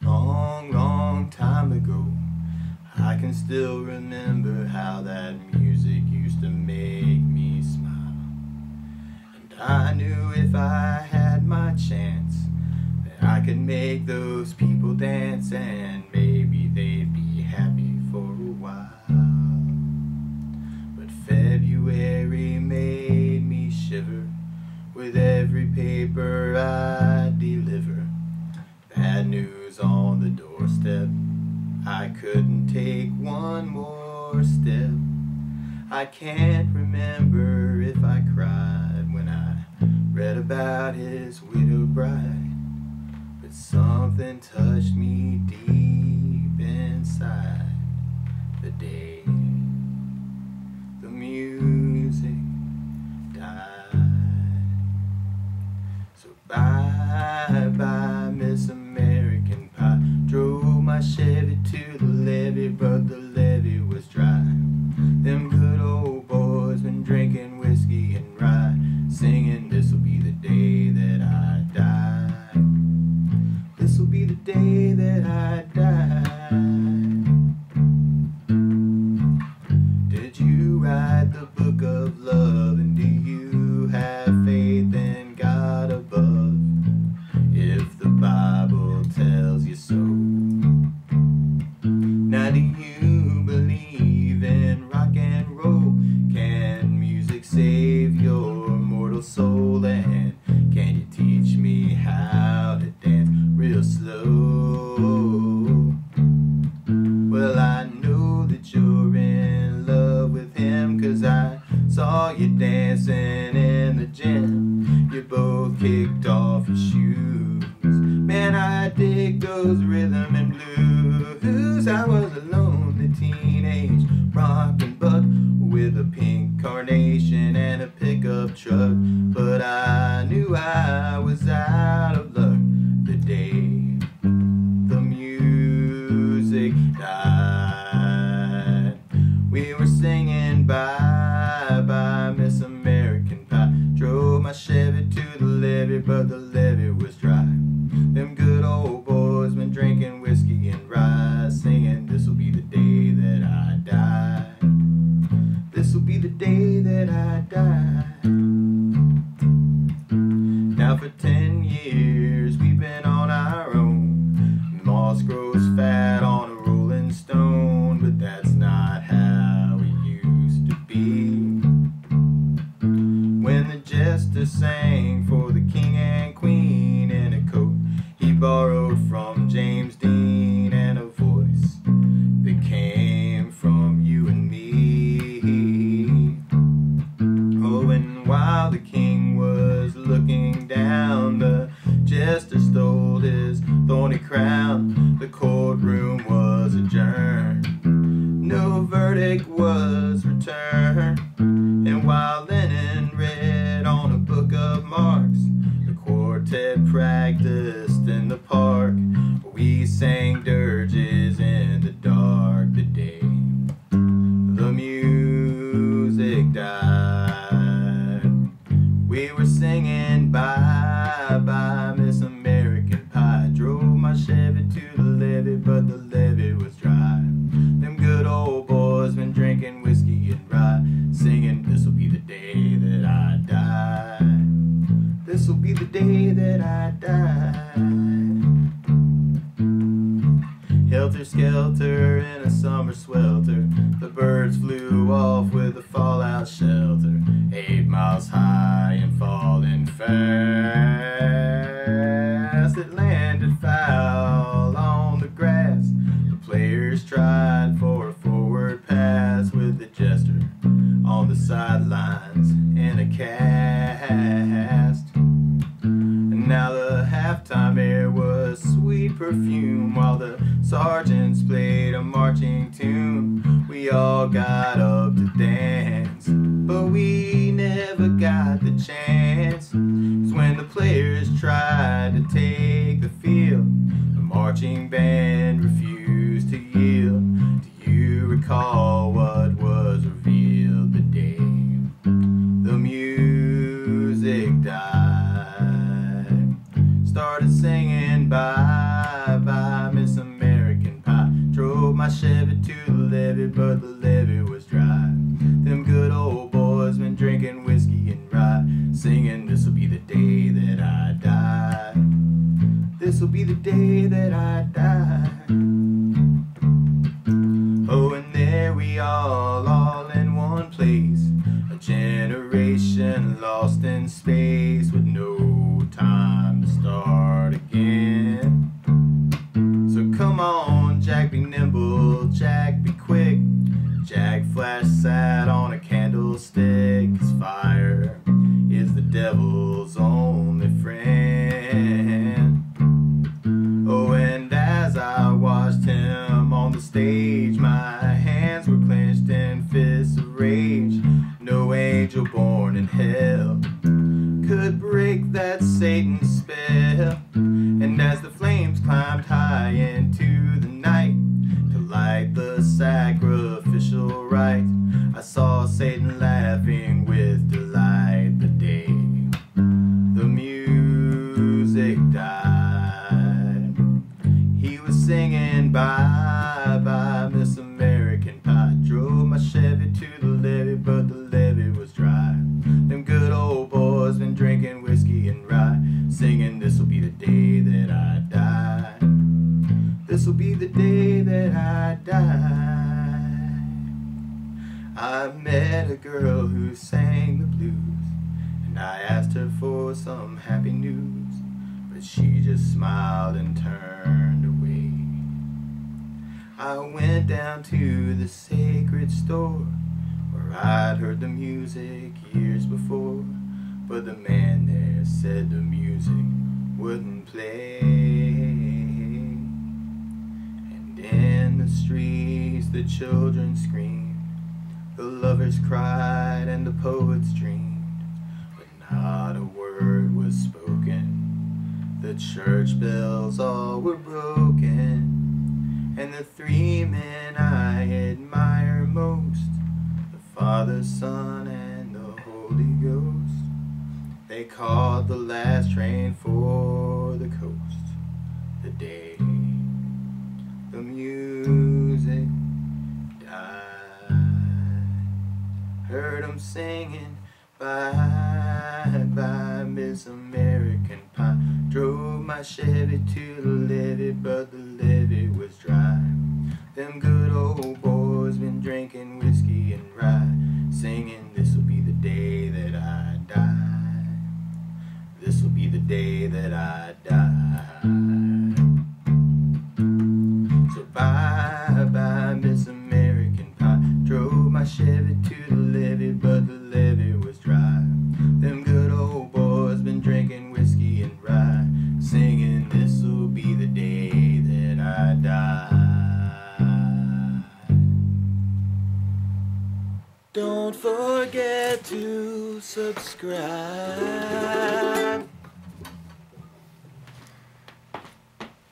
Long, long time ago, I can still remember how that music used to make me smile. And I knew if I had my chance that I could make those people dance, and maybe they'd be happy for a while. But February made me shiver with every paper I deliver. Bad news on the doorstep, I couldn't take one more step. I can't remember if I cried when I read about his widowed bride, but something touched me deep inside the day the music died. So bye bye Miss American Pie. Drove my Chevy to the levee, but the levee was dry. Them good old boys been drinking whiskey and rye, singing this'll be the day that I die. This'll be the day that I die. Did you write the book of love, and do you have faith in God above? If the Bible tells you so. Now do you believe in rock and roll? Can music save your mortal soul? And can you teach me how to dance real slow? Well, I know that you're in love with him, 'cause I saw you dancing in the gym. You both kicked off your shoes. Man, I dig those rhythm and blues. I was a lonely teenage rockin' buck with a pink carnation and a pickup truck, but I knew I was out of luck the day the music died. We were singing bye bye Miss American Pie. Drove my Chevy to the levee, but the levee was dry. Them good old boys been drinking whiskey and rye, singing this'll be the day that I die. This'll be the day that I die. Now for 10 years we've been on our own. Moss grows fat on a rolling stone, but that's not how it used to be. When the jester sang for the king and queen in a coat he borrowed from James Dean, and a voice that came from you and me. Oh, and while the king was looking down, the jester stole his thorny crown. The courtroom was adjourned, no verdict was returned. And while Lennon read on a book of marks, the quartet practiced in the park. We sang dirges in the dark the day the music died. We were singing bye bye Miss American Pie. Drove my Chevy to the levee, but the levee was dry. Them good old boys been drinking whiskey and rye, singing this'll be the day that I die. This'll be the day that I die. Helter skelter in a summer swelter, the birds flew off with a fallout shelter. 8 miles high and falling fast, it landed foul on the grass. The players tried for a forward pass with the jester on the sidelines in a cast. And now the halftime air was sweet perfume, while the sergeants played a marching tune. We all got up to dance, but we never got the chance. 'Cause when the players tried to take the field, the marching band refused to yield. Do you recall what was revealed the day the music died? Started singing bye bye my Chevy to the levee, but the levee was dry. Them good old boys been drinking whiskey and rye, singing, this'll be the day that I die. This'll be the day that I die. Oh, and there we all in one place, a generation lost in space with no time to start again. So come on, Jack, be nimble, Jack, be quick. Jack Flash sat on a candlestick, 'cause fire is the devil's only friend. Oh, and as I watched him on the stage, my hands were clenched in fists of rage. No angel born in hell could break that Satan spell. And as the flames climbed high into the night to light the sacrificial rite, I saw Satan laughing with delight the day the music died. He was singing bye bye Miss American Pie. Drove my Chevy to the levee, but the levee was dry. Them good old boys been drinking whiskey and rye, singing, this'll be the day that I die. This'll be the day that I die. I met a girl who sang the blues, and I asked her for some happy news, but she just smiled and turned away. I went down to the sacred store where I'd heard the music years before, but the man there said the music wouldn't play. And in the streets the children screamed, the lovers cried, and the poets dreamed, but not a word was spoken. The church bells all were broken, and the three men I admire most, the Father, Son, and the Holy Ghost, they called the last train for the coast the day the music died. Heard 'em singing bye bye Miss American Pie. Drove my Chevy to the levee, but the levee was dry. Them good old boys been drinking whiskey and rye, singing, this'll be the day that I die. This'll be the day that I die. So bye bye Miss American Pie. Drove my Chevy to the levee, but the levee was dry. Them good old boys been drinking whiskey and rye, singing, this'll be the day that I die. Don't forget to subscribe.